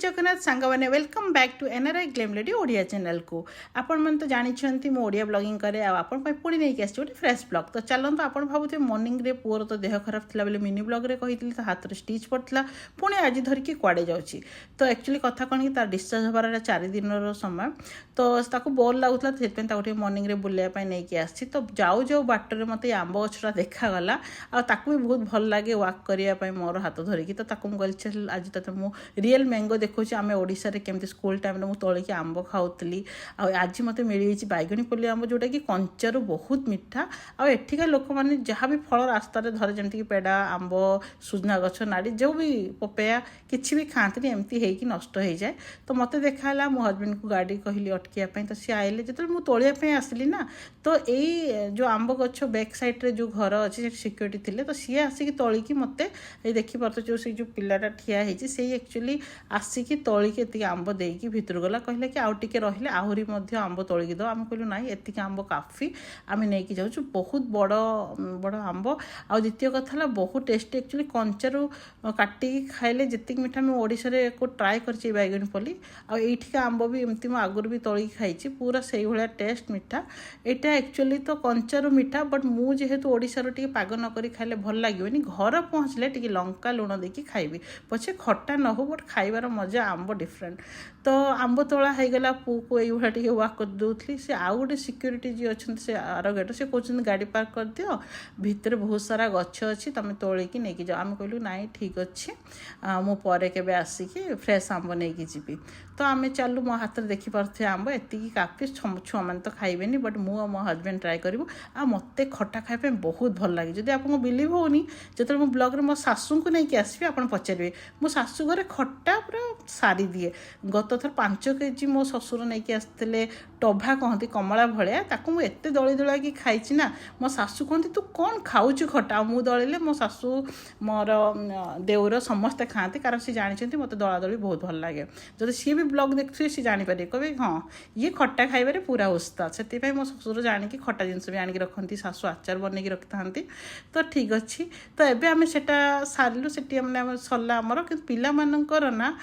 जगन्नाथ सांग मैंने welcome back to NRI glam lady Odia channel को आपण मैंने तो जानते मो ओडिया ब्लॉगिंग करे आपण पुणी नहीं आसी गोटे फ्रेश ब्लॉग तो चलते आप भावुए मॉर्निंग रे पुअर तो देह खराब थी बोले मिनी ब्लॉग रे कही तो हाथ स्टिच पड़ता पुणी आज धरिकी कुआड़े जाऊँगी तो एक्चुअली कथा कौन कि डिस्चार्ज हबार 4 दिन समय तो बोर लगुला तो मॉर्निंग रे बुलाया नहीं आसी तो जाऊ जाऊ बाटर मत आंब गछटा देखागला भी बहुत भल लगे वाक करने मोर हाथ धरिकी तो मुझे आज तो मुझे रियल मैंगो देखो आम ओडिशा रे केमती स्कूल टाइम मुझे तोलिकी आंब खाऊली आज मत मिली बैगणी पल्ली आंब जोटा कि कंचारू बहुत मिठा आठिका लोक मैंने जहाँ भी फल रास्तार धरे जमीक पेड़ा आंब सुजना गछ नाड़ी जो भी पपया किसी भी खाती एमती होगी नष्ट हो जाए तो मत देखा मो हजबैंड को गाड़ी कहली अटकियाँ तो सी आइले जो मुझे तोलिया आसली ना तो यही जो आंब गछ बैक साइड जो घर अच्छे सिक्योरिटी थे तो सी आसिक तोलिकी मत देखिपे जो से जो पिलाटा ठिया से एक्चुअली आसिकी तोलिकी एति आंब देकी भितर गला कहले कि आउ टिके रहिले आहुरी मध्य आंब तोलिकी दो आम कहलु नाई एति आंब काफी आम नहीं जाऊँ बहुत बड़ बड़ आंब आ द्वितीय कथा बहुत टेस्टी एक्चुअली कंचारू काटिकी खाइले जितक मिठा मैं ओडिशा रे को ट्राए कर बैगणी पल्ली आठिका आंब भी एमती मैं आगुरी भी तोलिकी खाई पूरा से भाया टेस्ट मिठा यहाँ एक्चुअली तो कंचारू मिठा बट मु जेहेतु ओडिशा रो टिके पाग नक खाइले भल लगे घर पहुँचले टिके लंका लुण देकी खाइबी पछे खट्टा न हो बट खाइबार मजा आंब डिफरेंट तो आंब तोला होगा पु को ये वाक कर दूसरी से आउ गोटे सिक्योरीटी जी अच्छा से आर गेट से कहते गाड़ी पार्क कर दियो भितर बहुत सारा गछ अच्छी तुम तोलिकी नहीं जाओ आम कहलु नाई ठीक अच्छे मुझे केवे आसिकी फ्रेश आंब नहीं जी तो आम चलू मो हाथ देखिपे आंब एति काफी छुआ मैंने तो खाइबे बट मु मो हजबैंड ट्राए करूँ आ मत खटा खाइबा बहुत भल लगे जदि आपको बिलीव होनी जो मो ब्लॉग रे मो सासू को नहीं आसबि आप पचारे मो सासू घरे खटा पूरा सारी दिए गत थर 5 केजी मो ससुर नहीं आसते टभा कहती कमला भाया ताकू मुझे दली दला कि खाई ना मो सासू कहती तू कौन खाऊ खटा मु दलिले मो सासू मोर देवर समस्ते खाती कारण सी जानते मत दला दली बहुत भल लगे जब सी भी ब्लॉग देखुए सी जापर कहे हाँ ये खटा खाइबार पूरा उस्ताद से मो ससुर जाणी खटा जिनस भी आणिक रखती सासू आचार बनई रखी था तो ठीक अच्छे तो एबे आम से सारू से सरला आमर कि पिला मानकर ना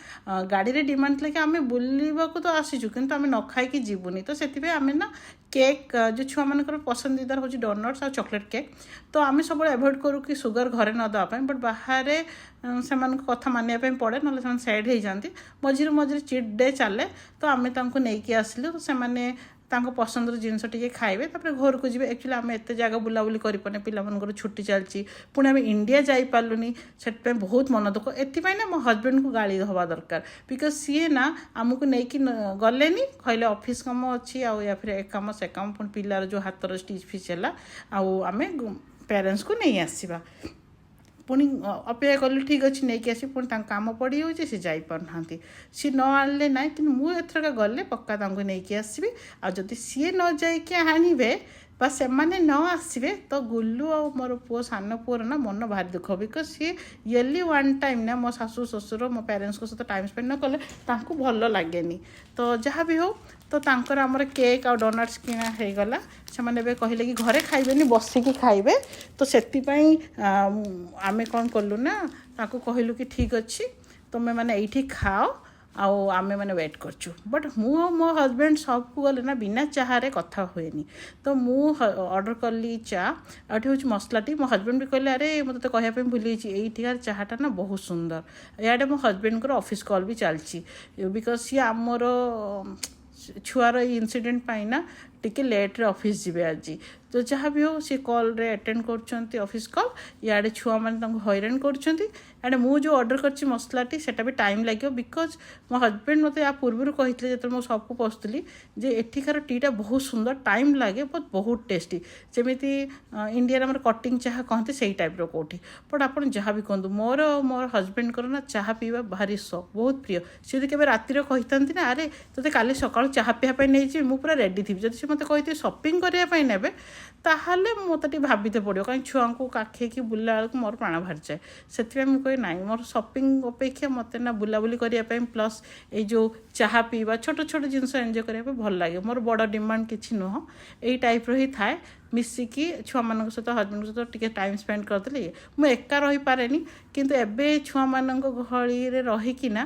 गाड़ी रे डिमांड थे कि आम बुलवाक तो आसीचु किंतु आम न खाई जीवनी तो से आम ना केक जो छुआ मानकर पसंदीदार हूँ डोनट्स और चॉकलेट केक तो आम सब एवॉइड करूँ कि सुगर घरे न देवाई बट बाहर से कथा मानिया पड़े ना सैड हो जाती मझे मझे चिट डे चले तो आम नहीं आसिलु तो से पसंद जिनस टे खाइबे घर को जी एक्चुअली आम एत जगह बुलाबुली करपे पिला छुट्टी चलती पुणी आम इंडिया जापारूनी से बहुत मन दुख एपाई ना मो हजबैंड को गाड़ी हवा दरकार बिकज सी ना आमको लेकिन गले कहले ऑफिस कम अच्छी या फिर एक कम से कम पुणी पिलार जो हाथर स्टिच फिच है आम पेरेंट्स को नहीं आसवा पुणी अपेक्षा कलु ठीक अच्छे नहीं आसी पुणी काम पड़ी हो सी जापार सी न आने ना कि मुझे गले पक्का नहीं आसबि आदि सी न जाकि आणवे बा से मैंने न आसबे तो गुल्लू आ मोर पुओ सान पुअर ना मन भारी दुख because C yearly one time ना मो शाशु ससुर मो पेरेंट्स सहित टाइम स्पेंड न कले भल लगे तो जहाँ भी हो तो तांकर आमर केक आ डोनट्स किना हो गला से मैंने कहले कि घरे खाइबेनी बसिकी खाइबे तो से आम कौन कलु ना कहलु कि ठीक अच्छे तुम मैंने ये खाओ आमे मैंने वेट करचु बट मु मो हजबैंड सबको गले ना बिना चाहारे कथा हुए तो मु ऑर्डर कली चा आठ हूँ मसलाटी मो हजबैंड भी कहले अरे मत तो कहवाई भूली ये चाहटा ना बहुत सुंदर इे मो हजबैंड को ऑफिस कॉल भी चलती बिकज सी आमर छुआर इनसीडेंट पाइना टिके लेट रे ऑफिस जीवे आज तो जहाँ भी हो सी कॉल रे अटेंड कर ऑफिस कॉल इे छुआ मैंने हैरान कर मु जो ऑर्डर कर मसलाटी सेटा भी टाइम लगे बिकज मो हजबैंड मत या पूर्व कहते जो मुझे सबको पशुली जे एठिकार टीटा बहुत सुंदर टाइम लगे बट बहुत टेस्टी जमीती इंडिया में कटिंग चाह कहते से टाइप कौटी बट आप जहाँ भी कहूँ मोर मोर हजबैंड को ना चाह पीवा भारी शौक बहुत प्रिय सी केवे रातिर कही ना अरे तो काली सका चाह पीवाई नहीं मुझे पूरा रेडी थी जब से मत कहते सपिंग करने ने ताहले मत भाविते पड़ो कहीं छुआ को काखे बुला बेलू मोर प्राण बाहरी जाए से कहे ना मोर सपिंग अपेक्षा मत ना बुलाबुली करने प्लस ये जो चाह पीवा छोट छोट जिनस एंजॉय करने भल लगे मोर बड़ डिमांड किसी नुह यही टाइप ही थाए ମିଶିକି ଛୁଆମାନଙ୍କ ସହିତ ହଜବେଣ୍ଡଙ୍କ ସହିତ ଟିକେ ଟାଇମ୍ ସ୍ପେଣ୍ଡ କରିଦେଲି। ମୁଁ ଏକା ରହିପାରେନି, କିନ୍ତୁ ଏବେ ଛୁଆମାନଙ୍କ ଗହଳିରେ ରହିକିନା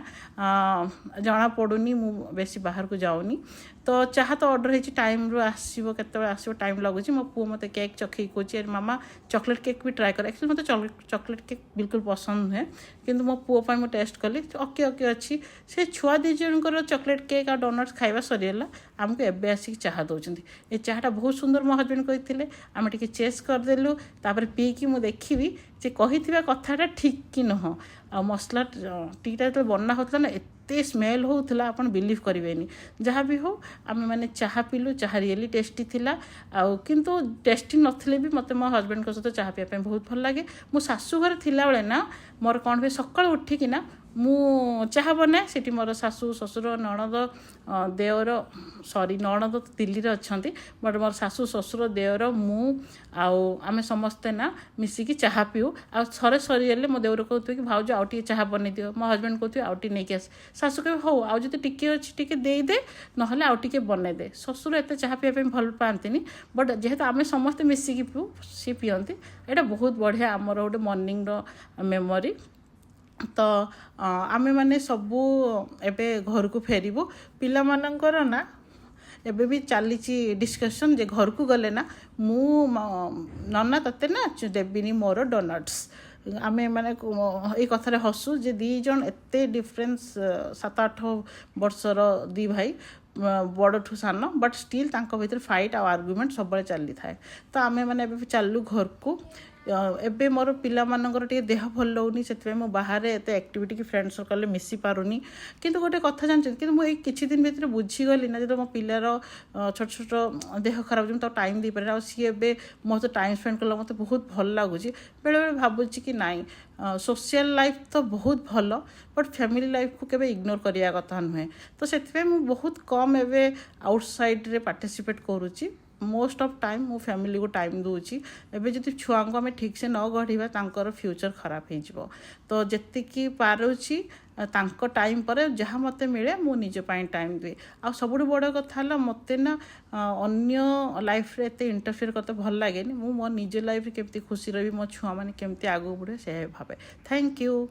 ଜଣାପଡ଼ୁନି, ମୁଁ ବେଶୀ ବାହାରକୁ ଯାଉନି। ତ ଚାହା ତ ଅର୍ଡ଼ର ହେଇଛି, ଟାଇମ୍ରୁ ଆସିବ, କେତେବେଳେ ଆସିବ ଟାଇମ୍ ଲାଗୁଛି। ମୋ ପୁଅ ମୋତେ କେକ୍ ଚଖେଇ କହୁଛି ମାମା ଚକୋଲେଟ୍ କେକ୍ ବି ଟ୍ରାଏ କରେ। ଆକ୍ଚୁଆଲି ମୋତେ ଚକୋଲେଟ୍ କେକ୍ ବିଲକୁଲ ପସନ୍ଦ ନୁହେଁ, କିନ୍ତୁ ମୋ ପୁଅ ପାଇଁ ମୁଁ ଟେଷ୍ଟ କଲି, ଓକେ ଅଛି। ସେ ଛୁଆ ଦୁଇ ଜଣଙ୍କର ଚକୋଲେଟ୍ କେକ୍ ଆଉ ଡୋନଟ୍ସ ଖାଇବା ସରିଗଲା, ଆମକୁ ଏବେ ଆସିକି ଚାହା ଦେଉଛନ୍ତି। ଏ ଚାହାଟା ବହୁତ ସୁନ୍ଦର ମୋ ହଜବେଣ୍ଡ କହିଥିଲେ, ଆମେ ଟିକେ ଚେସ୍ କରିଦେଲୁ। ତାପରେ ପିଇକି ମୁଁ ଦେଖିବି ଯେ କହିଥିବା କଥାଟା ଠିକ୍ କି ନୁହଁ। ଆଉ ମସଲା ଟିଟା ଯେତେବେଳେ ବନା ହେଉଥିଲା ନା, ଏତେ ସ୍ମେଲ୍ ହେଉଥିଲା ଆପଣ ବିଲିଭ୍ କରିବେନି। ଯାହା ବି ହେଉ ଆମେ ମାନେ ଚାହା ପିଇଲୁ, ଚାହା ରିଏଲି ଟେଷ୍ଟି ଥିଲା। ଆଉ କିନ୍ତୁ ଟେଷ୍ଟି ନଥିଲେ ବି ମୋତେ ମୋ ହଜବେଣ୍ଡଙ୍କ ସହିତ ଚାହା ପିଇବା ପାଇଁ ବହୁତ ଭଲ ଲାଗେ। ମୁଁ ଶାଶୁ ଘରେ ଥିଲାବେଳେ ନା, ମୋର କ'ଣ ହୁଏ, ସକାଳୁ ଉଠିକିନା ମୁଁ ଚାହା ବନାଏ। ସେଠି ମୋର ଶାଶୁ ଶ୍ୱଶୁର ନଣନ୍ଦ ଦେଓର, ନଣନ୍ଦ ତ ଦିଲ୍ଲୀରେ ଅଛନ୍ତି, ବଟ୍ ମୋର ଶାଶୁ ଶ୍ୱଶୁର ଦେଓର ମୁଁ ଆଉ ଆମେ ସମସ୍ତେ ନା ମିଶିକି ଚାହା ପିଉ। ଆଉ ଥରେ ସରିଗଲେ ମୋ ଦେଉର କହୁଥିବେ କି ଭାଉଜ ଆଉ ଟିକେ ଚାହା ବନେଇ ଦିଅ, ମୋ ହଜବେଣ୍ଡ କହୁଥିବେ ଆଉ ଟିକେ ନେଇକି ଆସ, ଶାଶୁ କହିବେ ହଉ ଆଉ ଯଦି ଟିକେ ଅଛି ଟିକେ ଦେଇଦେ, ନହେଲେ ଆଉ ଟିକେ ବନେଇଦେ। ଶ୍ୱଶୁର ଏତେ ଚାହା ପିଇବା ପାଇଁ ଭଲ ପାଆନ୍ତିନି, ବଟ୍ ଯେହେତୁ ଆମେ ସମସ୍ତେ ମିଶିକି ପିଉ, ସିଏ ପିଅନ୍ତି। ଏଇଟା ବହୁତ ବଢ଼ିଆ ଆମର ଗୋଟେ ମର୍ଣ୍ଣିଂର ମେମୋରି। ତ ଆମେମାନେ ସବୁ ଏବେ ଘରକୁ ଫେରିବୁ। ପିଲାମାନଙ୍କର ନା ଏବେ ବି ଚାଲିଛି ଡିସ୍କସନ୍ ଯେ ଘରକୁ ଗଲେ ନା ମୁଁ ନନା ତତେ ନା ଦେବିନି ମୋର ଡୋନଟ୍ସ। ଆମେ ମାନେ ଏଇ କଥାରେ ହସୁ ଯେ ଦୁଇ ଜଣ ଏତେ ଡିଫରେନ୍ସ, 7-8 ବର୍ଷର ଦୁଇ ଭାଇ, ବଡ଼ଠୁ ସାନ, ବଟ୍ ଷ୍ଟିଲ୍ ତାଙ୍କ ଭିତରେ ଫାଇଟ୍ ଆଉ ଆର୍ଗୁମେଣ୍ଟ ସବୁବେଳେ ଚାଲିଥାଏ। ତ ଆମେ ମାନେ ଏବେ ଚାଲିଲୁ ଘରକୁ। ଏବେ ମୋର ପିଲାମାନଙ୍କର ଟିକେ ଦେହ ଭଲ ରହୁନି, ସେଥିପାଇଁ ମୁଁ ବାହାରେ ଏତେ ଆକ୍ଟିଭିଟି କି ଫ୍ରେଣ୍ଡ ସର୍କଲରେ ମିଶି ପାରୁନି। କିନ୍ତୁ ଗୋଟେ କଥା ଜାଣିଛନ୍ତି, କିନ୍ତୁ ମୁଁ ଏଇ କିଛି ଦିନ ଭିତରେ ବୁଝିଗଲି ନା, ଯେତେବେଳେ ମୋ ପିଲାର ଛୋଟ ଛୋଟ ଦେହ ଖରାପ ହେଉଛି, ମୁଁ ତାକୁ ଟାଇମ୍ ଦେଇପାରେନି। ଆଉ ସିଏ ଏବେ ମୋ ସହିତ ଟାଇମ୍ ସ୍ପେଣ୍ଡ କଲା, ମୋତେ ବହୁତ ଭଲ ଲାଗୁଛି। ବେଳେବେଳେ ଭାବୁଛି କି ନାଇଁ, ସୋସିଆଲ ଲାଇଫ୍ ତ ବହୁତ ଭଲ, ବଟ୍ ଫ୍ୟାମିଲି ଲାଇଫ୍କୁ କେବେ ଇଗ୍ନୋର କରିବା କଥା ନୁହେଁ। ତ ସେଥିପାଇଁ ମୁଁ ବହୁତ କମ୍ ଏବେ ଆଉଟସାଇଡ଼୍ରେ ପାର୍ଟିସିପେଟ୍ କରୁଛି। ମୋଷ୍ଟ ଅଫ୍ ଟାଇମ୍ ମୁଁ ଫ୍ୟାମିଲିକୁ ଟାଇମ୍ ଦେଉଛି। ଏବେ ଯଦି ଛୁଆଙ୍କୁ ଆମେ ଠିକ୍ସେ ନ ଗଢ଼ିବା, ତାଙ୍କର ଫ୍ୟୁଚର୍ ଖରାପ ହେଇଯିବ। ତ ଯେତିକି ପାରୁଛି ତାଙ୍କ ଟାଇମ୍ ପରେ ଯାହା ମୋତେ ମିଳେ ମୁଁ ନିଜ ପାଇଁ ଟାଇମ୍ ଦିଏ। ଆଉ ସବୁଠୁ ବଡ଼ କଥା ହେଲା, ମୋତେ ନା ଅନ୍ୟ ଲାଇଫ୍ରେ ଏତେ ଇଣ୍ଟରଫିୟର କରତେ ଭଲ ଲାଗେନି। ମୁଁ ମୋ ନିଜ ଲାଇଫ୍ରେ କେମିତି ଖୁସି ରହିବି, ମୋ ଛୁଆମାନେ କେମିତି ଆଗକୁ ବଢ଼ିବେ, ସେ ଭାବେ। Thank you.